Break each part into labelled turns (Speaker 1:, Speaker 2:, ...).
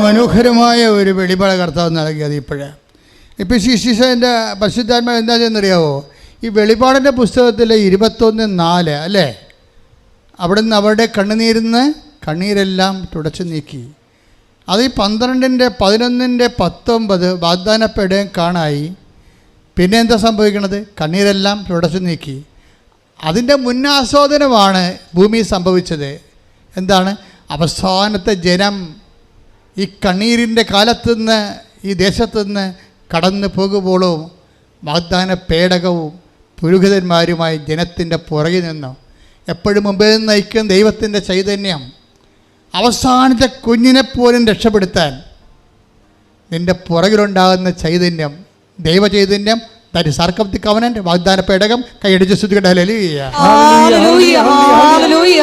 Speaker 1: മനോഹരമായ ഒരു വെളിപാട് കർത്താവ് നൽകിയത് ഇപ്പോൾ ശിശിഷൻ്റെ പരിശുദ്ധാത്മാവ് എന്താ ചെയ്യുന്നറിയാവോ? ഈ വെളിപാടിൻ്റെ പുസ്തകത്തിലെ 21:4 അല്ലേ, അവിടുന്ന് അവരുടെ കണ്ണീരെല്ലാം തുടച്ചു നീക്കി. അത് ഈ 12:11-19 വാഗ്ദാനപ്പെടുകയും കാണായി. പിന്നെ എന്താ സംഭവിക്കണത്? കണ്ണീരെല്ലാം തുടച്ചു നീക്കി. അതിൻ്റെ മുന്നാസ്വാദനമാണ് ഭൂമി സംഭവിച്ചത്. എന്താണ്? അവസാനത്തെ ജനം ഈ കണ്ണീരിൻ്റെ കാലത്തുനിന്ന് ഈ ദേശത്തുനിന്ന് കടന്നു പോകുമ്പോഴും വാഗ്ദാന പേടകവും പുരോഹിതന്മാരുമായി ജനത്തിൻ്റെ പുറകിൽ നിന്നു എപ്പോഴും മുമ്പിൽ നിന്ന് നയിക്കുന്ന ദൈവത്തിൻ്റെ ചൈതന്യം അവസാനത്തെ കുഞ്ഞിനെപ്പോലും രക്ഷപ്പെടുത്താൻ നിൻ്റെ പുറകിലുണ്ടാകുന്ന ചൈതന്യം, ദൈവചൈതന്യം, that is ark of the covenant, വാഗ്ദാന പേടകം. കൈയടിച്ച് സ്തുതിക്കട്ടെ. ഹല്ലേലൂയ.
Speaker 2: ഹല്ലേലൂയ. ഹല്ലേലൂയ.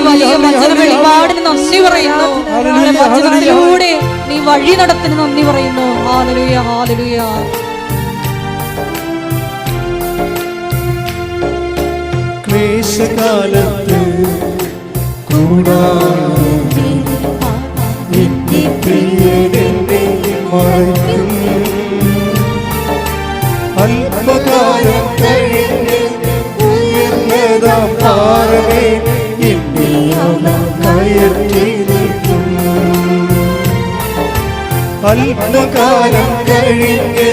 Speaker 2: വലിയ വെളിപാടിന് നന്ദി പറയുന്നു. വചനത്തിലൂടെ നീ വഴി നടത്തിന് നന്ദി പറയുന്നു. ഹല്ലേലൂയ. ഹല്ലേലൂയ.
Speaker 3: ക്ലേശകാലത്ത് കൂടാതെ എന്റെ പ്രിയനെ മറയ്ക്കും. അല്പകാലം കഴിഞ്ഞ് ഉയർന്നതാം പാറമേ എന്നെ അവൻ കയറ്റി നിൽക്കും. അല്പകാലം കഴിഞ്ഞ്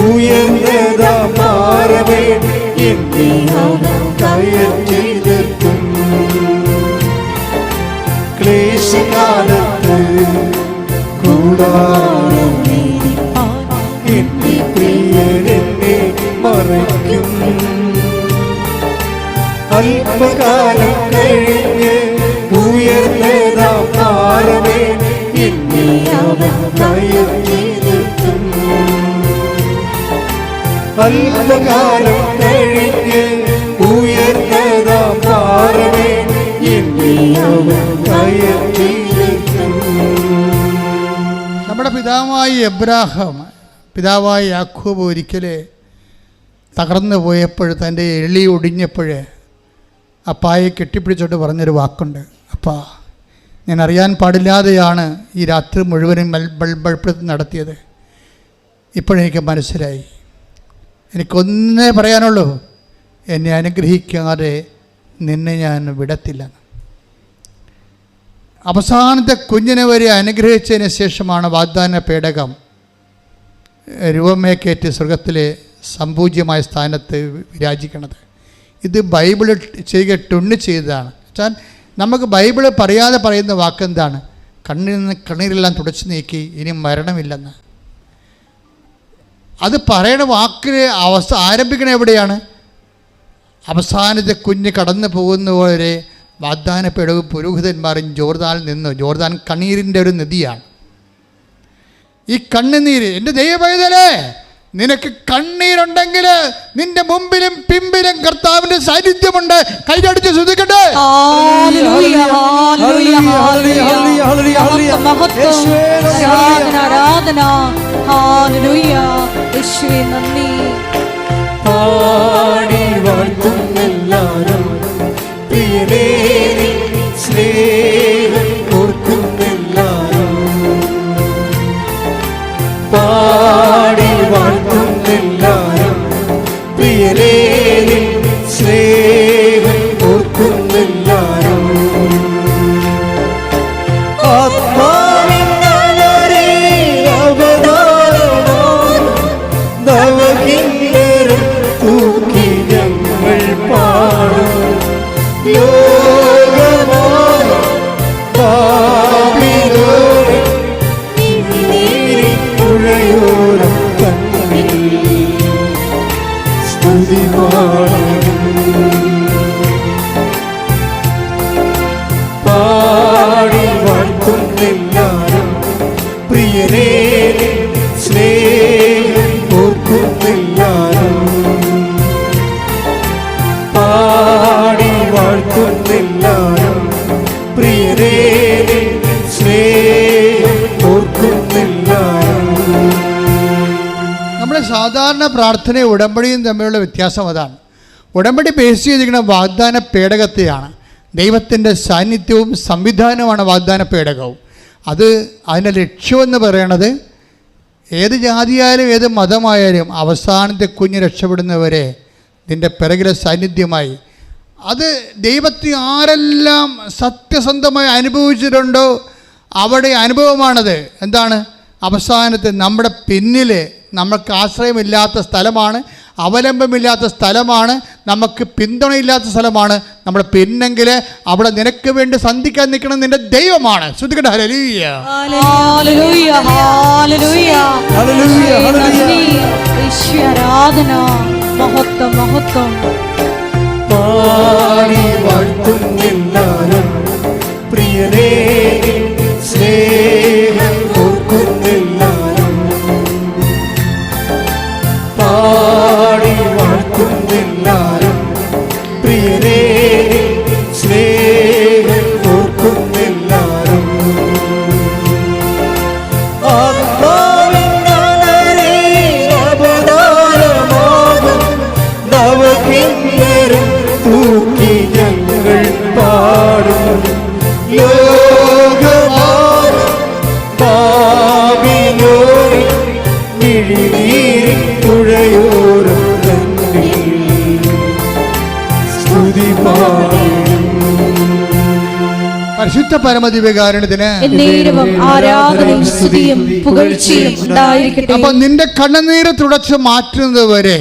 Speaker 3: ഉയർന്നതാം പാറമേ എന്നെ അവൻ കയറ്റി നിൽക്കും. ക്ലേശകാലത്ത് കൂടാതെ എന്റെ പ്രിയനെന്നെ മറയ്ക്കും. അല്പകാലം കഴിഞ്ഞ് ഉയർന്നതാം പാറമേ എന്നെ അവൻ കയറ്റി നിൽക്കും. അല്പകാലം കഴിഞ്ഞ് ഉയർന്നതാം പാറമേ എന്നെ അവൻ കയറ്റി നിൽക്കും.
Speaker 1: നമ്മുടെ പിതാവായ എബ്രാഹാം, പിതാവായ യാക്കോബ് ഒരിക്കൽ തകർന്നു പോയപ്പോൾ, തൻ്റെ എളി ഒടിഞ്ഞപ്പോൾ അപ്പായെ കെട്ടിപ്പിടിച്ചോട്ട് പറഞ്ഞൊരു വാക്കുണ്ട്: അപ്പാ, ഞാൻ അറിയാൻ പാടില്ലാതെയാണ് ഈ രാത്രി മുഴുവനും ബൾബൾപ്പെടുത്തി നടത്തിയത്. ഇപ്പോഴെനിക്ക് മനസ്സിലായി, എനിക്കൊന്നേ പറയാനുള്ളൂ, എന്നെ അനുഗ്രഹിക്കാതെ നിന്നെ ഞാൻ വിടത്തില്ല. അവസാനത്തെ കുഞ്ഞിനെ വരെ അനുഗ്രഹിച്ചതിന് ശേഷമാണ് വാഗ്ദാന പേടകം രൂപമേക്കേറ്റ് സ്വർഗത്തിലെ സംപൂജ്യമായ സ്ഥാനത്ത് വിരാജിക്കണത്. ഇത് ബൈബിൾ ചെയ്യുക ടുണ്ണ് ചെയ്തതാണ്. വെച്ചാൽ നമുക്ക് ബൈബിൾ പറയാതെ പറയുന്ന വാക്കെന്താണ്? കണ്ണീരെല്ലാം തുടച്ചു നീക്കി, ഇനി മരണമില്ലെന്ന്. അത് പറയണ വാക്കിന് ആരംഭിക്കണ എവിടെയാണ്? അവസാനത്തെ കുഞ്ഞ് കടന്നു പോകുന്നവരെ വാഗ്ദാന പേടകവും പുരോഹിതന്മാരും ജോർദാനിൽ നിന്ന്, ജോർദാൻ കണ്ണീരിൻ്റെ ഒരു നദിയാണ്. ഈ കണ്ണുനീര്, എൻ്റെ ദൈവപൈതലേ, നിനക്ക് കണ്ണീരുണ്ടെങ്കിൽ നിന്റെ മുമ്പിലും പിമ്പിലും കർത്താവിന്റെ സാന്നിധ്യമുണ്ട്. കൈയടിച്ച് സ്തുതിക്കട്ടെ.
Speaker 3: പാടി വാഴ്ത്തുന്നെല്ലാരും പ്രിയനേ, സ്നേഹം ഓർക്കുന്നെല്ലാരും. പാടി വാഴ്ത്തുന്നെല്ലാരും പ്രിയനേ, സ്നേഹം ഓർക്കുന്നെല്ലാരും. ആത്മാവിനാലേ അവതാരമോ നവകിന്നരം തൂക്കി ഞങ്ങൾ പാടും. ലോകമായ പാപിലോരെ പുഴയോരം കണ്ണിൽ സ്തുതി പാടും. പാടി വാഴ്ത്തുന്നെല്ലാരും പ്രിയനേ, സ്നേഹം ഓർക്കുന്നെല്ലാരും. പാടി വാഴ്ത്തുന്നെല്ലാരും പ്രിയനേ, സ്നേഹം ഓർക്കുന്നെല്ലാരും.
Speaker 1: നമ്മുടെ സാധാരണ പ്രാർത്ഥനയും ഉടമ്പടിയും തമ്മിലുള്ള വ്യത്യാസം അതാണ്. ഉടമ്പടി ബേസ് ചെയ്തിരിക്കുന്ന വാഗ്ദാന പേടകത്തെയാണ്. ദൈവത്തിൻ്റെ സാന്നിധ്യവും സംവിധാനവുമാണ് വാഗ്ദാന പേടകവും. അതിൻ്റെ ലക്ഷ്യമെന്ന് പറയണത് ഏത് ജാതിയായാലും ഏത് മതമായാലും അവസാനത്തെ കുഞ്ഞ് രക്ഷപ്പെടുന്നവരെ നിൻ്റെ പിറകിലെ സാന്നിധ്യമായി. അത് ദൈവത്തെ ആരെല്ലാം സത്യസന്ധമായി അനുഭവിച്ചിട്ടുണ്ടോ അവിടെ അനുഭവമാണത്. എന്താണ്? അവസാനത്തെ നമ്മുടെ പിന്നിൽ നമുക്ക് ആശ്രയമില്ലാത്ത സ്ഥലമാണ്, അവലംബമില്ലാത്ത സ്ഥലമാണ്, നമുക്ക് പിന്തുണയില്ലാത്ത സ്ഥലമാണ്. നമ്മുടെ പിന്നെങ്കിൽ അവിടെ നിനക്ക് വേണ്ടി സന്ധിക്കാൻ നിൽക്കണം നിന്റെ ദൈവമാണ്. ശ്രദ്ധിക്കട്ടെ. ഹല്ലേലൂയ,
Speaker 2: ഹല്ലേലൂയ, ഹല്ലേലൂയ,
Speaker 3: ഹല്ലേലൂയ, ഹല്ലേലൂയ.
Speaker 2: ആരാധന, മഹത്വം, മഹത്വം.
Speaker 3: പാടി വാഴ്ത്തുന്നെല്ലാരും പ്രിയരേ, സ്നേഹം ഓർക്കുന്നെല്ലാരും. പാടി വാഴ്ത്തുന്നെല്ലാരും പ്രിയരേ, സ്നേഹം ഓർക്കുന്നെല്ലാരും. ആത്മാവിനാലേ അവതാരമാകും നവകിന്നരം തൂക്കി ഞങ്ങൾ പാടും. ലോകമാകും പാപിയോരെ മിഴിനീരിൻ പുഴയോരം തന്നിൽ സ്തുതി പാടും.
Speaker 1: പരിശുദ്ധ പരമദിവ്യകാരുണ്യത്തിന്
Speaker 2: എന്നേരവും ആരാധനയും സ്തുതിയും പുകഴ്ചയും ഉണ്ടായിരിക്കട്ടെ.
Speaker 1: അപ്പം നിന്റെ കണ്ണുനീര് തുടച്ച് മാറ്റുന്നത് വരെ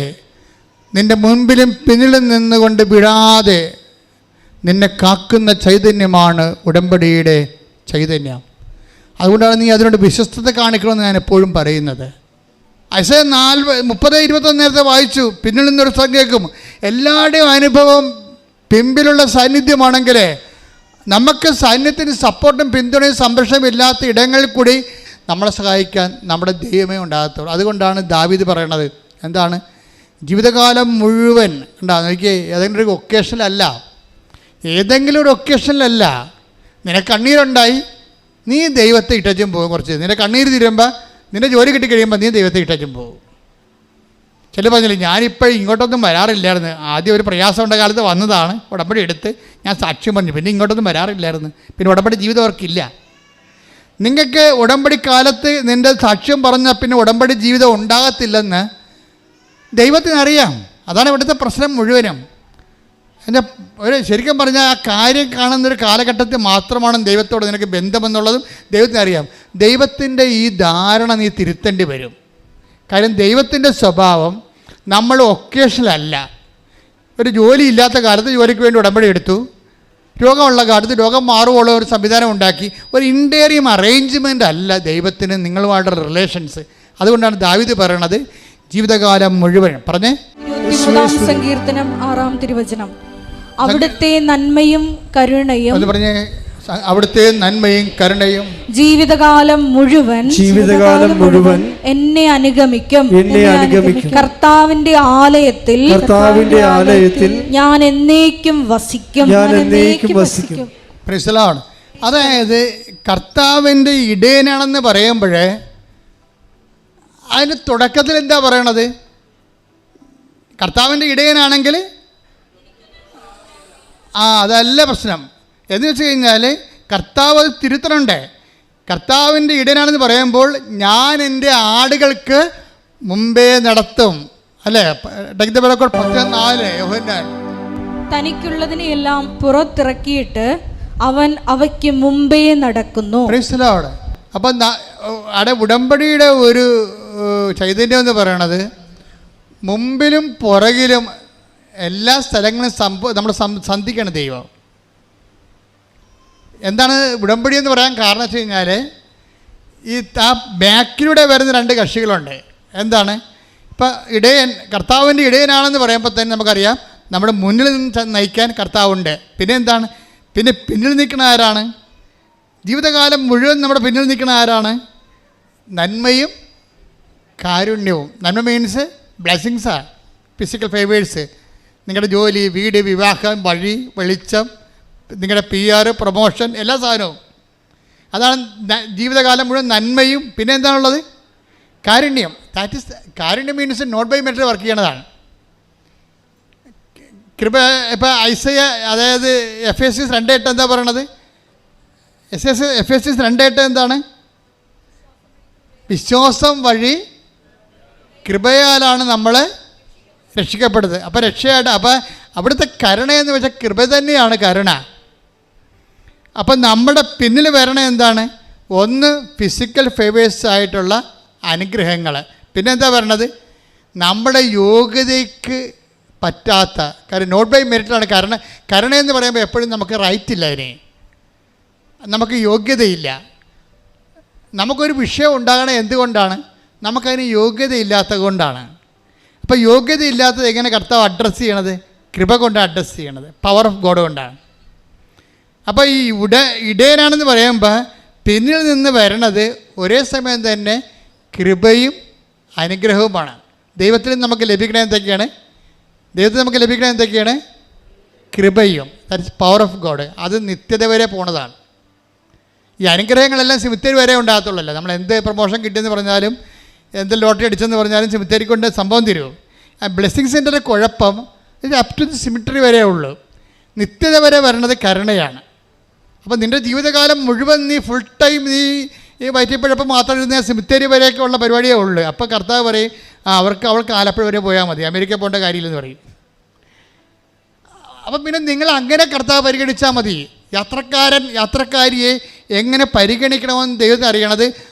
Speaker 1: നിന്റെ മുൻപിലും പിന്നിലും നിന്നുകൊണ്ട് വിടാതെ നിന്നെ കാക്കുന്ന ചൈതന്യമാണ് ഉടമ്പടിയുടെ ചൈതന്യം. അതുകൊണ്ടാണ് നീ അതിനോട് വിശ്വസ്തത കാണിക്കണമെന്ന് ഞാൻ എപ്പോഴും പറയുന്നത്. ഐസയ 30:21 നേരത്തെ വായിച്ചു. പിന്നിൽ നിന്നൊരു സ്ഥലം കേൾക്കും. എല്ലാവരുടെയും അനുഭവം പിമ്പിലുള്ള സാന്നിധ്യമാണെങ്കിൽ നമുക്ക് സൈന്യത്തിന് സപ്പോർട്ടും പിന്തുണയും സംരക്ഷണവും ഇല്ലാത്ത ഇടങ്ങളിൽ കൂടി നമ്മളെ സഹായിക്കാൻ നമ്മുടെ ദൈവമേ ഉണ്ടാകത്തുള്ളൂ. അതുകൊണ്ടാണ് ദാവീദ് പറയണത് എന്താണ്? ജീവിതകാലം മുഴുവൻ ഉണ്ടാകും. എനിക്ക് ഏതെങ്കിലും ഒരു ഒക്കേഷനിലല്ല, ഏതെങ്കിലും ഒരു ഒക്കേഷനിലല്ല നിനക്ക് കണ്ണീരുണ്ടായി, നീ ദൈവത്തെ ഇട്ടച്ചും പോകും. കുറച്ച് നിന്റെ കണ്ണീര് തീരുമ്പോൾ, നിന്റെ ജോലി കിട്ടിക്കഴിയുമ്പോൾ നീ ദൈവത്തെ ഇട്ടച്ചും പോകും. ചില പറഞ്ഞില്ലേ, ഞാനിപ്പോൾ ഇങ്ങോട്ടൊന്നും വരാറില്ലായിരുന്നു. ആദ്യം ഒരു പ്രയാസം ഉണ്ട കാലത്ത് വന്നതാണ്, ഉടമ്പടി എടുത്ത് ഞാൻ സാക്ഷ്യം പറഞ്ഞു, പിന്നെ ഇങ്ങോട്ടൊന്നും വരാറില്ലായിരുന്നു. പിന്നെ ഉടമ്പടി ജീവിതം അവർക്കില്ല. നിങ്ങൾക്ക് ഉടമ്പടി കാലത്ത് നിൻ്റെ സാക്ഷ്യം പറഞ്ഞാൽ പിന്നെ ഉടമ്പടി ജീവിതം ഉണ്ടാകത്തില്ലെന്ന് ദൈവത്തിനറിയാം. അതാണ് ഇവിടുത്തെ പ്രശ്നം മുഴുവനും. എൻ്റെ ഒരു ശരിക്കും പറഞ്ഞാൽ ആ കാര്യം കാണുന്നൊരു കാലഘട്ടത്തിൽ മാത്രമാണ് ദൈവത്തോട് നിനക്ക് ബന്ധമെന്നുള്ളതും ദൈവത്തിനറിയാം. ദൈവത്തിൻ്റെ ഈ ധാരണ നീ തിരുത്തേണ്ടി വരും. കാര്യം ദൈവത്തിൻ്റെ സ്വഭാവം നമ്മൾ ഒക്കേഷനല്ല. ഒരു ജോലി ഇല്ലാത്ത കാലത്ത് ജോലിക്ക് വേണ്ടി ഉടമ്പടി എടുത്തു, രോഗമുള്ള കാലത്ത് രോഗം മാറുമുള്ള ഒരു സംവിധാനം ഉണ്ടാക്കി. ഒരു ഇൻറ്റേറിയം അറേഞ്ച്മെൻ്റ് അല്ല ദൈവത്തിന് നിങ്ങളുമായിട്ടുള്ള റിലേഷൻസ്. അതുകൊണ്ടാണ് ദാവീദ് പറയണത് ജീവിതകാലം മുഴുവൻ. പറഞ്ഞേ,
Speaker 2: 23-ാം സങ്കീർത്തനം 6-ാം തിരുവചനം. അവിടുത്തെ നന്മയും കരുണയും,
Speaker 1: അത് പറഞ്ഞേ, അവിടുത്തെ നന്മയും കരുണയും
Speaker 2: ജീവിതകാലം മുഴുവൻ എന്നെ അനുഗമിക്കും. കർത്താവിന്റെ ആലയത്തിൽ ഞാൻ എന്നേക്കും വസിക്കും.
Speaker 1: Praise the Lord. അതായത് കർത്താവിൻ്റെ ഇടയനാണെന്ന് പറയുമ്പോഴേ അതിന് തുടക്കത്തിൽ എന്താ പറയണത്? കർത്താവിൻ്റെ ഇടയനാണെങ്കിൽ അതല്ല പ്രശ്നം. എന്ന് വെച്ച് കഴിഞ്ഞാൽ കർത്താവ് അത് തിരുത്തണുണ്ട്. കർത്താവിൻ്റെ ഇടയനാണെന്ന് പറയുമ്പോൾ ഞാൻ എൻ്റെ ആടുകൾക്ക് മുമ്പേ നടത്തും. അല്ലേ? 10:4
Speaker 2: തനിക്കുള്ളതിനെയെല്ലാം പുറത്തിറക്കിയിട്ട് അവൻ അവയ്ക്ക് മുമ്പേ നടക്കുന്നു.
Speaker 1: Praise the Lord. അപ്പം അവിടെ ഉടമ്പടിയുടെ ഒരു ചൈതന്യം എന്ന് പറയണത് മുമ്പിലും പുറകിലും എല്ലാ സ്ഥലങ്ങളും നമ്മൾ സന്ധിക്കണം ദൈവം. എന്താണ് ഉടമ്പടി എന്ന് പറയാൻ കാരണം വെച്ച് കഴിഞ്ഞാൽ ഈ ബാക്കിലൂടെ വരുന്ന രണ്ട് കക്ഷികളുണ്ട്. എന്താണ്? ഇപ്പം ഇടയൻ, കർത്താവിൻ്റെ ഇടയനാണെന്ന് പറയുമ്പോൾ തന്നെ നമുക്കറിയാം നമ്മുടെ മുന്നിൽ നിന്ന് നയിക്കാൻ കർത്താവുണ്ട്. പിന്നെ എന്താണ്? പിന്നെ പിന്നിൽ നിൽക്കുന്ന ആരാണ്? ജീവിതകാലം മുഴുവൻ നമ്മുടെ പിന്നിൽ നിൽക്കുന്ന ആരാണ്? നന്മയും കാരുണ്യവും. നന്മ മീൻസ് ബ്ലെസ്സിങ്സാണ്, ഫിസിക്കൽ ഫേവേഴ്സ്. നിങ്ങളുടെ ജോലി, വീട്, വിവാഹം, വഴി, വെളിച്ചം, നിങ്ങളുടെ PR, പ്രൊമോഷൻ, എല്ലാ സാധനവും. അതാണ് ജീവിതകാലം മുഴുവൻ നന്മയും. പിന്നെ എന്താണുള്ളത്? കാരുണ്യം. ദാറ്റ് ഇസ് കാരുണ്യം മീൻസ് നോട്ട് ബൈ മെറ്റർ വർക്ക് ചെയ്യണതാണ്. കൃപ. ഇപ്പോൾ ഐസയ, അതായത് Ephesians 2:8 എന്താ പറയണത്? എഫേസ്യസ് 2:8 എന്താണ്? വിശ്വാസം വഴി കൃപയാലാണ് നമ്മൾ രക്ഷിക്കപ്പെടുന്നത്. അപ്പോൾ രക്ഷയായിട്ട്, അപ്പോൾ അവിടുത്തെ കരുണയെന്ന് വെച്ചാൽ കൃപ തന്നെയാണ് കരുണ. അപ്പം നമ്മുടെ പിന്നിൽ വരണ എന്താണ്? ഒന്ന് ഫിസിക്കൽ ഫേവേഴ്സ് ആയിട്ടുള്ള അനുഗ്രഹങ്ങൾ, പിന്നെ എന്താ പറയണത്? നമ്മുടെ യോഗ്യതയ്ക്ക് പറ്റാത്ത കാര്യം, നോട്ട് ബൈ മെറിറ്റാണ് കരുണ എന്ന് പറയുമ്പോൾ എപ്പോഴും നമുക്ക് റൈറ്റ് ഇല്ല, അതിനെ നമുക്ക് യോഗ്യതയില്ല. നമുക്കൊരു വിഷയം ഉണ്ടാകണത് എന്തുകൊണ്ടാണ്? നമുക്കതിന് യോഗ്യതയില്ലാത്തത് കൊണ്ടാണ്. അപ്പോൾ യോഗ്യതയില്ലാത്തത് എങ്ങനെ കർത്താവ് അഡ്രസ്സ് ചെയ്യണത്? കൃപ കൊണ്ട് അഡ്രസ്സ് ചെയ്യണത്, പവർ ഓഫ് ഗോഡ് കൊണ്ടാണ്. അപ്പോൾ ഈ ഇടയനാണെന്ന് പറയുമ്പോൾ പിന്നിൽ നിന്ന് വരണത് ഒരേ സമയം തന്നെ കൃപയും അനുഗ്രഹവുമാണ്. ദൈവത്തിൽ നമുക്ക് ലഭിക്കണത് എന്തൊക്കെയാണ്? ദൈവത്തിൽ നമുക്ക് ലഭിക്കണത് എന്തൊക്കെയാണ്? കൃപയും, ദാറ്റ്സ് പവർ ഓഫ് ഗോഡ്. അത് നിത്യത വരെ പോണതാണ്. ഈ അനുഗ്രഹങ്ങളെല്ലാം സിമിത്തേരി വരെ ഉണ്ടാകത്തുള്ളല്ലോ. നമ്മൾ എന്ത് പ്രൊമോഷൻ കിട്ടിയെന്ന് പറഞ്ഞാലും എന്ത് ലോട്ടറി അടിച്ചെന്ന് പറഞ്ഞാലും സിമിത്തേരി കൊണ്ട് സംഭവം തരുമോ? ആ ബ്ലെസ്സിങ്സിൻ്റെ ഒരു കുഴപ്പം ഇത് അപ് ടു ദി സിമിറ്ററി വരെ ഉള്ളൂ. നിത്യത വരെ വരണത് കരുണയാണ്. അപ്പോൾ നിൻ്റെ ജീവിതകാലം മുഴുവൻ നീ ഫുൾ ടൈം നീ ഈ വയറ്റിപ്പഴപ്പം മാത്രം ഇരുന്ന സിമിത്തേരി വരെയൊക്കെ ഉള്ള പരിപാടിയേ ഉള്ളൂ. അപ്പോൾ കർത്താവ് പറയും അവൾക്ക് ആലപ്പുഴ വരെ പോയാൽ മതി, അമേരിക്ക പോകേണ്ട കാര്യമില്ലെന്ന് പറയും. അപ്പം പിന്നെ നിങ്ങൾ അങ്ങനെ കർത്താവ് പരിഗണിച്ചാൽ മതി. യാത്രക്കാരിയെ എങ്ങനെ പരിഗണിക്കണമെന്ന് ദൈവത്തിന് അറിയണത്.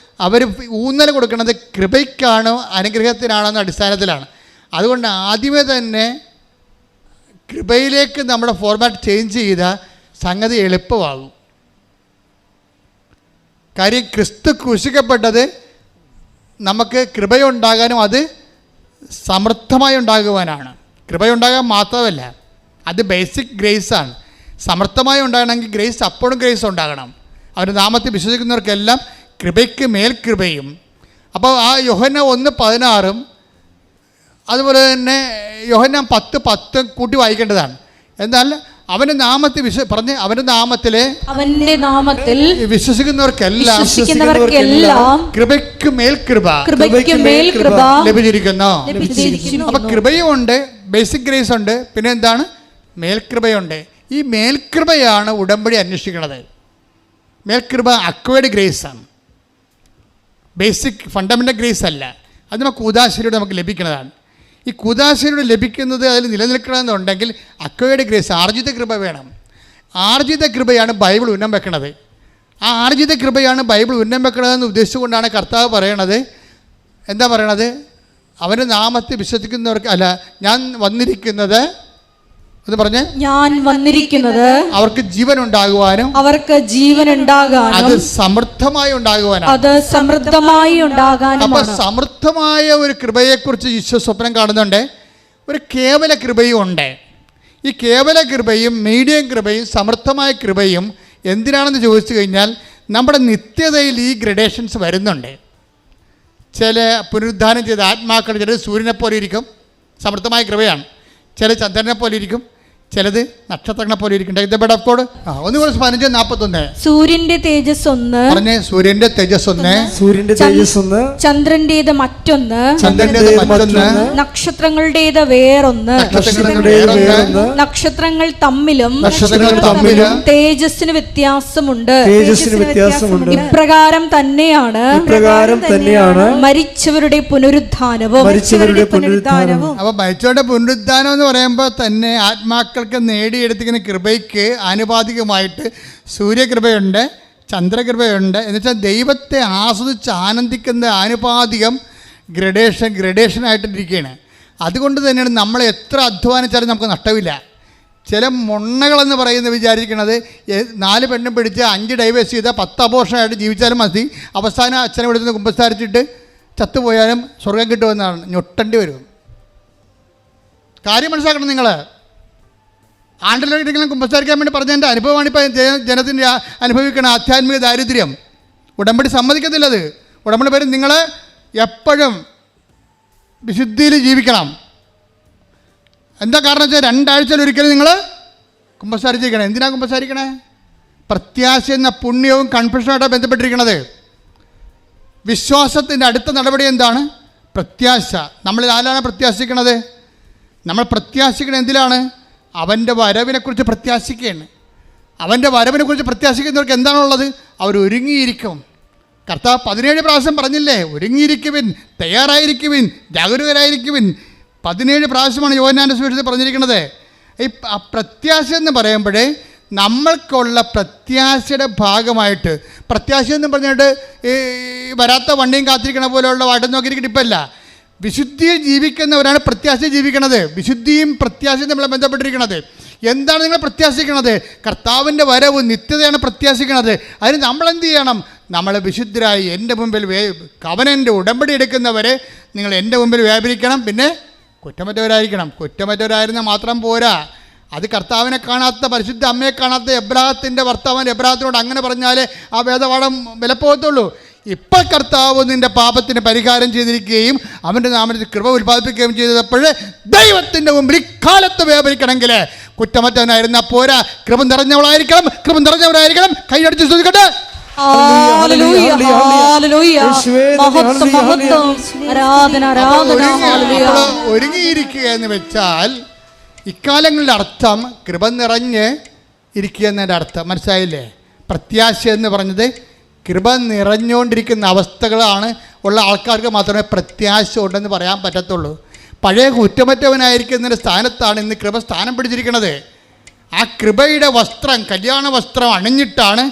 Speaker 1: അവർ ഊന്നൽ കൊടുക്കുന്നത് കൃപയ്ക്കാണോ അനുഗ്രഹത്തിനാണോ എന്ന അടിസ്ഥാനത്തിലാണ്. അതുകൊണ്ട് ആദ്യമേ തന്നെ കൃപയിലേക്ക് നമ്മുടെ ഫോർമാറ്റ് ചേഞ്ച് ചെയ്താൽ സംഗതി എളുപ്പമാകും. കാര്യം ക്രിസ്തു ക്രൂശിക്കപ്പെട്ടത് നമുക്ക് കൃപയുണ്ടാകാനും അത് സമൃദ്ധമായി ഉണ്ടാകുവാനാണ്. കൃപയുണ്ടാകാൻ മാത്രമല്ല, അത് ബേസിക് ഗ്രേസാണ്. സമർത്ഥമായി ഉണ്ടാകണമെങ്കിൽ ഗ്രേസ് അപ്പോഴും ഗ്രേസ് ഉണ്ടാകണം. അവൻ്റെ നാമത്തിൽ വിശ്വസിക്കുന്നവർക്കെല്ലാം കൃപയ്ക്ക് മേൽ കൃപയും. അപ്പോൾ ആ യോഹന്നാൻ 1:16 അതുപോലെ തന്നെ യോഹന്നാൻ 10:10 കൂട്ടി വായിക്കേണ്ടതാണ്. എന്നാൽ അവൻ്റെ നാമത്തിൽ അവൻ്റെ നാമത്തിൽ വിശ്വസിക്കുന്നവർക്കെല്ലാം കൃപയ്ക്ക് മേൽ കൃപ ലഭിച്ചിരിക്കുന്നു. അപ്പം കൃപയുമുണ്ട്, ബേസിക് ഗ്രേസ് ഉണ്ട്, പിന്നെ എന്താണ്? മേൽകൃപയുണ്ട്. ഈ മേൽകൃപയാണ് ഉടമ്പടി അന്വേഷിക്കുന്നത്. മേൽകൃപ അക്വയർഡ് ഗ്രേസ് ആണ്, ബേസിക് ഫണ്ടമെൻ്റൽ ഗ്രേസ് അല്ല. അത് നമുക്ക് കൂദാശയിലൂടെ നമുക്ക് ലഭിക്കുന്നതാണ്. ഈ കൂദാശയിലൂടെ ലഭിക്കുന്നത് അതിൽ നിലനിൽക്കണമെന്നുണ്ടെങ്കിൽ അക്വയർഡ് ഗ്രേസ്, ആർജിത കൃപ വേണം. ആർജിത കൃപയാണ് ബൈബിൾ ഉന്നം വെക്കണത്. ആ ആർജിത കൃപയാണ് ബൈബിൾ ഉന്നം വെക്കണതെന്ന് ഉദ്ദേശിച്ചുകൊണ്ടാണ് കർത്താവ് പറയണത്. എന്താ പറയണത്? അവൻ്റെ നാമത്തിൽ വിശ്വസിക്കുന്നവർക്ക് അല്ല, ഞാൻ വന്നിരിക്കുന്നത് എന്ന് പറഞ്ഞ്, ഞാൻ വന്നിരിക്കുന്നത് അവർക്ക് ജീവൻ ഉണ്ടാകുവാനും അത് സമൃദ്ധമായി ഉണ്ടാകുവാനും. അപ്പൊ സമൃദ്ധമായ ഒരു കൃപയെക്കുറിച്ച് ഈശോ സ്വപ്നം കാണുന്നുണ്ട്. ഒരു കേവല കൃപയും ഉണ്ട്. ഈ കേവല കൃപയും മീഡിയം കൃപയും സമൃദ്ധമായ കൃപയും എന്തിനാണെന്ന് ചോദിച്ചു കഴിഞ്ഞാൽ നമ്മുടെ നിത്യതയിൽ ഈ ഗ്രഡേഷൻസ് വരുന്നുണ്ട്. ചില പുനരുദ്ധാനം ചെയ്ത ആത്മാക്കൾ, ചിലർ സൂര്യനെ പോലെ ഇരിക്കും, സമൃദ്ധമായ കൃപയാണ്. ചില ചന്ദ്രനെ പോലെ ഇരിക്കും, ചിലത് നക്ഷത്രങ്ങളെ പോലെ ഇരിക്കട്ടെ. ഒന്നുകൂടെ 15:41
Speaker 2: സൂര്യന്റെ തേജസ് ഒന്ന്
Speaker 1: പറഞ്ഞേ. സൂര്യന്റെ തേജസ് ഒന്ന്,
Speaker 2: ചന്ദ്രന്റേത് മറ്റൊന്ന്, നക്ഷത്രങ്ങളുടേത് വേറൊന്ന്, നക്ഷത്രങ്ങൾ തമ്മിലും തേജസ്സിന് വ്യത്യാസമുണ്ട്. ഇപ്രകാരം തന്നെയാണ് മരിച്ചവരുടെ പുനരുദ്ധാനവും.
Speaker 1: അപ്പൊ മരിച്ചവരുടെ പുനരുദ്ധാനം എന്ന് പറയുമ്പോൾ തന്നെ ആത്മാക്കൾ നേടിയെടുത്തിരിക്കുന്ന കൃപയ്ക്ക് ആനുപാതികമായിട്ട് സൂര്യകൃപയുണ്ട്, ചന്ദ്രകൃപയുണ്ട്. എന്നുവെച്ചാൽ ദൈവത്തെ ആസ്വദിച്ച് ആനന്ദിക്കുന്ന ആനുപാതികം ഗ്രഡേഷനായിട്ടിരിക്കുകയാണ്. അതുകൊണ്ട് തന്നെയാണ് നമ്മൾ എത്ര അധ്വാനിച്ചാലും നമുക്ക് നഷ്ടമില്ല. ചില മൊണ്ണകളെന്ന് പറയുന്നത് വിചാരിക്കുന്നത് 4 പെണ്ണും പിടിച്ച് 5 ഡൈവേഴ്സ് ചെയ്താൽ 10 അബോർഷനായിട്ട് ജീവിച്ചാലും മതി, അവസാനം അച്ഛനെ വിടുന്ന കുമ്പസാരിച്ചിട്ട് ചത്തുപോയാലും സ്വർഗം കിട്ടുമെന്നാണ്. ഞൊട്ടേണ്ടി വരും. കാര്യം മനസ്സിലാക്കണം. നിങ്ങൾ ആണ്ടിലെങ്കിലും കുമ്പസാരിക്കാൻ വേണ്ടി പറഞ്ഞ എൻ്റെ അനുഭവമാണ് ഇപ്പോൾ ജനത്തിൻ്റെ അനുഭവിക്കുന്ന ആധ്യാത്മിക ദാരിദ്ര്യം. ഉടമ്പടി സമ്മതിക്കത്തില്ലത്. ഉടമ്പടി പേര് നിങ്ങൾ എപ്പോഴും വിശുദ്ധിയിൽ ജീവിക്കണം. എന്താ കാരണം വെച്ചാൽ 2 ആഴ്ചയിൽ ഒരിക്കലും നിങ്ങൾ കുമ്പസാരിച്ചിരിക്കണം. എന്തിനാണ് കുമ്പസാരിക്കണേ? പ്രത്യാശ എന്ന പുണ്യവും കൺഫെഷനുമായിട്ടാണ് ബന്ധപ്പെട്ടിരിക്കുന്നത്. വിശ്വാസത്തിൻ്റെ അടുത്ത നടപടി എന്താണ്? പ്രത്യാശ. നമ്മളിൽ ആരാണ് പ്രത്യാശിക്കണത്? നമ്മൾ പ്രത്യാശിക്കണത് എന്തിലാണ്? അവൻ്റെ വരവിനെക്കുറിച്ച് പ്രത്യാശിക്കുകയാണ്. അവൻ്റെ വരവിനെ കുറിച്ച് പ്രത്യാശിക്കുന്നവർക്ക് എന്താണുള്ളത്? അവർ ഒരുങ്ങിയിരിക്കും. കർത്താവ് 17 പ്രാവശ്യം പറഞ്ഞില്ലേ, ഒരുങ്ങിയിരിക്കുവിൻ, തയ്യാറായിരിക്കുവിൻ, ജാഗരൂകരായിരിക്കുവിൻ. 17 പ്രാവശ്യമാണ് യോഹന്നാന്റെ സുവിശേഷത്തിൽ പറഞ്ഞിരിക്കുന്നത്. ഈ പ്രത്യാശ എന്ന് പറയുമ്പോഴേ നമ്മൾക്കുള്ള പ്രത്യാശയുടെ ഭാഗമായിട്ട്, പ്രത്യാശ എന്ന് പറഞ്ഞിട്ട് ഈ വരാത്ത വണ്ടിയും കാത്തിരിക്കണ പോലെയുള്ള വാട്ടം നോക്കിയിരിക്കുന്ന ഇപ്പമല്ല. വിശുദ്ധിയെ ജീവിക്കുന്നവരാണ് പ്രത്യാശ ജീവിക്കണത്. വിശുദ്ധിയും പ്രത്യാശയും നമ്മളെ ബന്ധപ്പെട്ടിരിക്കുന്നത്. എന്താണ് നിങ്ങൾ പ്രത്യാശിക്കണത്? കർത്താവിൻ്റെ വരവ്, നിത്യതയാണ് പ്രത്യാശിക്കണത്. അതിന് നമ്മളെന്ത് ചെയ്യണം? നമ്മൾ വിശുദ്ധരായി എൻ്റെ മുമ്പിൽ കവനൻ്റെ ഉടമ്പടി എടുക്കുന്നവരെ നിങ്ങൾ എൻ്റെ മുമ്പിൽ വ്യാപരിക്കണം. പിന്നെ കുറ്റമറ്റവരായിരിക്കണം. കുറ്റമറ്റവരായിരുന്നാൽ മാത്രം പോരാ. അത് കർത്താവിനെ കാണാത്ത, പരിശുദ്ധ അമ്മയെ കാണാത്ത എബ്രാഹത്തിൻ്റെ ഭർത്താവൻ എബ്രാഹത്തിനോട് അങ്ങനെ പറഞ്ഞാലേ ആ വേദപാഠം വിലപ്പോകത്തുള്ളൂ. ഇപ്പോൾ കർത്താവ് നിൻ്റെ പാപത്തിന് പരിഹാരം ചെയ്തിരിക്കുകയും അവൻ്റെ നാമത്തിൽ കൃപ ഉൽപ്പാദിപ്പിക്കുകയും ചെയ്തപ്പോൾ ദൈവത്തിൻ്റെ മുമ്പിൽ ഇക്കാലത്ത് വ്യാപരിക്കണമെങ്കിൽ കുറ്റമറ്റവനായിരുന്നാൽ പോരാ, കൃപ നിറഞ്ഞവളായിരിക്കണം, കൃപ നിറഞ്ഞവരായിരിക്കണം. കൈയടിച്ച് ശ്രദ്ധിക്കട്ടെ. ഒരുങ്ങിയിരിക്കുക എന്ന് വെച്ചാൽ ഇക്കാലങ്ങളുടെ അർത്ഥം കൃപ നിറഞ്ഞ് ഇരിക്കുക എന്നതിൻ്റെ അർത്ഥം മനസ്സിലായില്ലേ? പ്രത്യാശ എന്ന് പറഞ്ഞത് കൃപ നിറഞ്ഞുകൊണ്ടിരിക്കുന്ന അവസ്ഥകളാണ് ഉള്ള ആൾക്കാർക്ക് മാത്രമേ പ്രത്യാശ ഉണ്ടെന്ന് പറയാൻ പറ്റത്തുള്ളൂ. പഴയ കുറ്റമറ്റവനായിരിക്കുന്നതിൻ്റെ സ്ഥാനത്താണ് ഇന്ന് കൃപ സ്ഥാനം പിടിച്ചിരിക്കുന്നത്. ആ കൃപയുടെ വസ്ത്രം, കല്യാണ വസ്ത്രം അണിഞ്ഞിട്ടാണ്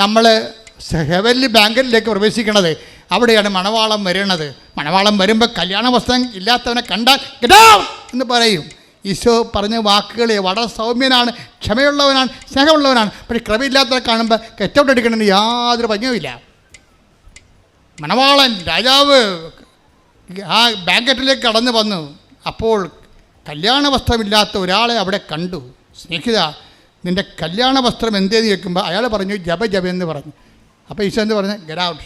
Speaker 1: നമ്മൾ ഹെവൻലി ബാങ്കറ്റിലേക്ക് പ്രവേശിക്കുന്നത്. അവിടെയാണ് മണവാളം വരുന്നത്. മണവാളം വരുമ്പോൾ കല്യാണ വസ്ത്രം ഇല്ലാത്തവനെ കണ്ടാൽ ഗെറ്റ് ഔട്ട് എന്ന് പറയും. ഈശോ പറഞ്ഞ വാക്കുകൾ വളരെ സൗമ്യനാണ്, ക്ഷമയുള്ളവനാണ്, സ്നേഹമുള്ളവനാണ്. പക്ഷേ കൃപയില്ലാത്തവരെ കാണുമ്പോൾ ഗെറ്റ് ഔട്ട് എടുക്കണമെന്ന് യാതൊരു ഭംഗിയുമില്ല. മണവാളൻ രാജാവ് ആ ബാങ്കറ്റിലേക്ക് കടന്നു വന്നു. അപ്പോൾ കല്യാണ വസ്ത്രമില്ലാത്ത ഒരാളെ അവിടെ കണ്ടു. സ്നേഹിത, നിൻ്റെ കല്യാണ വസ്ത്രം എന്തേന്ന് ചോദിക്കുമ്പോൾ അയാൾ പറഞ്ഞു ജപജപെന്ന് പറഞ്ഞു. അപ്പോൾ ഈശോ എന്ത് പറഞ്ഞു? ഗെറ്റ് ഔട്ട്,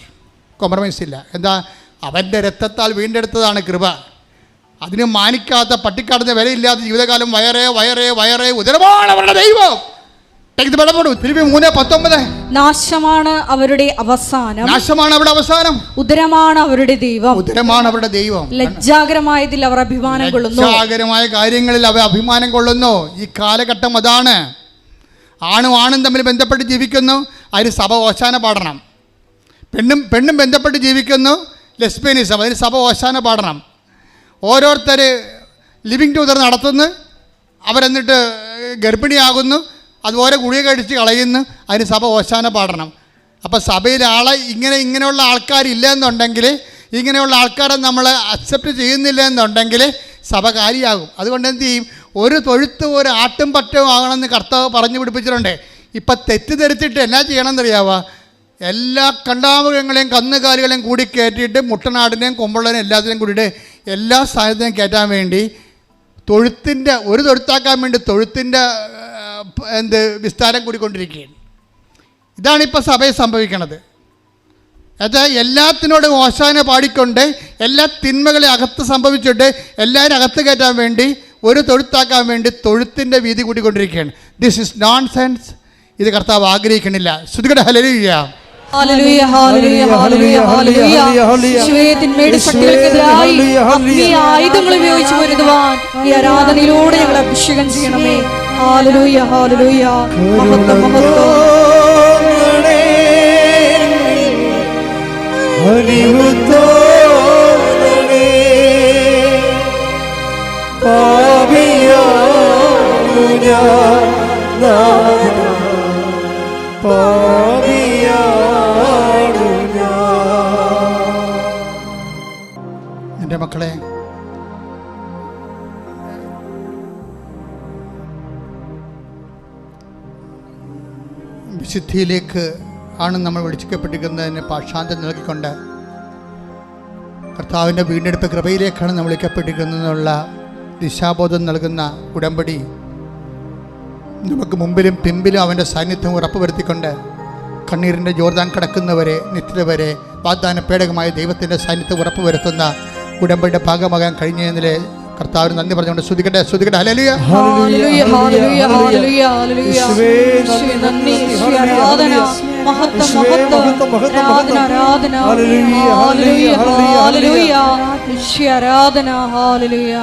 Speaker 1: കോംപ്രമൈസ് ഇല്ല. എന്താ? അവൻ്റെ രക്തത്താൽ വീണ്ടെടുത്തതാണ് കൃപ. അതിന് മാനിക്കാത്ത, പട്ടിക്കാടുന്ന വിലയില്ലാത്ത ജീവിതകാലം വയറേ വയറേ വയറേ ഉദരമാണ് അവരുടെ ദൈവം. 3:19
Speaker 2: നാശമാണ് അവരുടെ അവസാനം,
Speaker 1: നാശമാണ് അവരുടെ അവസാനം,
Speaker 2: ഉദരമാണ് അവരുടെ ദൈവം,
Speaker 1: ഉദരമാണ് അവരുടെ ദൈവം.
Speaker 2: ലജ്ജാകരമായതിൽ അവർ അഭിമാനം കൊള്ളുന്നു,
Speaker 1: ലജ്ജാകരമായ കാര്യങ്ങളിൽ അവർ അഭിമാനം കൊള്ളുന്നു. ഈ കാലഘട്ടം അതാണ്. ആണും തമ്മിൽ ബന്ധപ്പെട്ട് ജീവിക്കുന്നു, അതിന് സഭ ഓശാന പാടണം. പെണ്ണും ബന്ധപ്പെട്ട് ജീവിക്കുന്നു, ലെസ്ബിയനിസം, അതിന് സഭ ഓശാന പാടണം. ഓരോരുത്തർ ലിവിങ് ടുഗദർ നടത്തുന്നു, അവരെന്നിട്ട് ഗർഭിണിയാകുന്നു, അതുപോലെ ഗുളിക കഴിച്ച് കളയുന്നു, അതിന് സഭ ഓശാന പാടണം. അപ്പോൾ സഭയിൽ ഇങ്ങനെയുള്ള ആൾക്കാരില്ല എന്നുണ്ടെങ്കിൽ, ഇങ്ങനെയുള്ള ആൾക്കാരെ നമ്മൾ അക്സെപ്റ്റ് ചെയ്യുന്നില്ല എന്നുണ്ടെങ്കിൽ സഭ കാര്യമാകും. അതുകൊണ്ട് എന്ത് ചെയ്യും? ഒരു തൊഴുത്ത് ഒരു ആട്ടും പറ്റവും ആകണമെന്ന് കർത്താവ് പറഞ്ഞു പിടിപ്പിച്ചിട്ടുണ്ട്. ഇപ്പം തെറ്റിദ്ധരിച്ചിട്ട് എന്നാ ചെയ്യണമെന്നറിയാവുക? എല്ലാ കണ്ടാമൃഗങ്ങളെയും കന്നുകാലികളെയും കൂടി കയറ്റിയിട്ട് മുട്ടനാടിനെയും കൊമ്പുള്ളതിനെയും എല്ലാത്തിനെയും കൂടിയിട്ട് എല്ലാ സാധനത്തിനെയും കയറ്റാൻ വേണ്ടി തൊഴുത്തിൻ്റെ ഒരു തൊഴുത്താക്കാൻ വേണ്ടി തൊഴുത്തിൻ്റെ വിസ്താരം കൂടിക്കൊണ്ടിരിക്കുകയാണ്. ഇതാണിപ്പോൾ സഭയിൽ സംഭവിക്കണത്. അത് എല്ലാത്തിനോടും ഓശാന പാടിക്കൊണ്ട് എല്ലാ തിന്മകളെ അകത്ത് സംഭവിച്ചിട്ട് എല്ലാവരും അകത്ത് കയറ്റാൻ വേണ്ടി ഒരു തൊഴുത്താക്കാൻ വേണ്ടി തൊഴുത്തിൻ്റെ വീതി കൂട്ടിക്കൊണ്ടിരിക്കുകയാണ്. This is nonsense. ഇത് കർത്താവ് ആഗ്രഹിക്കണില്ല. ശ്രുതികട ഹല്ലേലൂയ.
Speaker 2: ഹല്ലേലൂയ, ഹല്ലേലൂയ, ഹല്ലേലൂയ, ഹല്ലേലൂയ. യേശുവേ, ശക്തികൾക്കെതിരായി ആത്മീയ ആയുധങ്ങൾ ഉപയോഗിച്ച് പൊരുതുവാൻ ഈ ആരാധനയിലൂടെ ഞങ്ങൾ അഭിഷേകം ചെയ്യണമേ. Hallelujah, hallelujah. മഹത്വം, മഹത്വം.
Speaker 1: എൻ്റെ മക്കളെ, വിശുദ്ധിയിലേക്ക് ആണ് നമ്മൾ വിളിക്കപ്പെട്ടിരിക്കുന്നതിന് പാഷാന്തം നൽകിക്കൊണ്ട് കർത്താവിൻ്റെ വീണ്ടെടുപ്പ് കൃപയിലേക്കാണ് നമ്മൾ വിളിക്കപ്പെട്ടിരിക്കുന്നതെന്നുള്ള ദിശാബോധം നൽകുന്ന ഉടമ്പടി നമുക്ക് മുമ്പിലും പിമ്പിലും അവൻ്റെ സാന്നിധ്യം ഉറപ്പുവരുത്തിക്കൊണ്ട് കണ്ണീരിൻ്റെ ജോർദാൻ കടക്കുന്നവരെ നിത്യത വരെ വാഗ്ദാന പേടകമായ ദൈവത്തിൻ്റെ സാന്നിധ്യം ഉറപ്പുവരുത്തുന്ന ഉടമ്പടിയുടെ ഭാഗമാകാൻ കഴിഞ്ഞതിലെ കർത്താവിന് നന്ദി പറഞ്ഞുകൊണ്ട് സ്തുതിക്കട്ടെ, സ്തുതിക്കട്ടെ. ഹല്ലേലൂയ,
Speaker 2: ഹല്ലേലൂയ, ഹല്ലേലൂയ, ഹല്ലേലൂയ, ഹല്ലേലൂയ. യേശുവേ നന്ദി, യേശുവേ ആരാധന, മഹത്വം, മഹത്വം, ആരാധന, ആരാധന. ഹല്ലേലൂയ, ഹല്ലേലൂയ, ഹല്ലേലൂയ. യേശുവേ ആരാധന, ഹല്ലേലൂയ.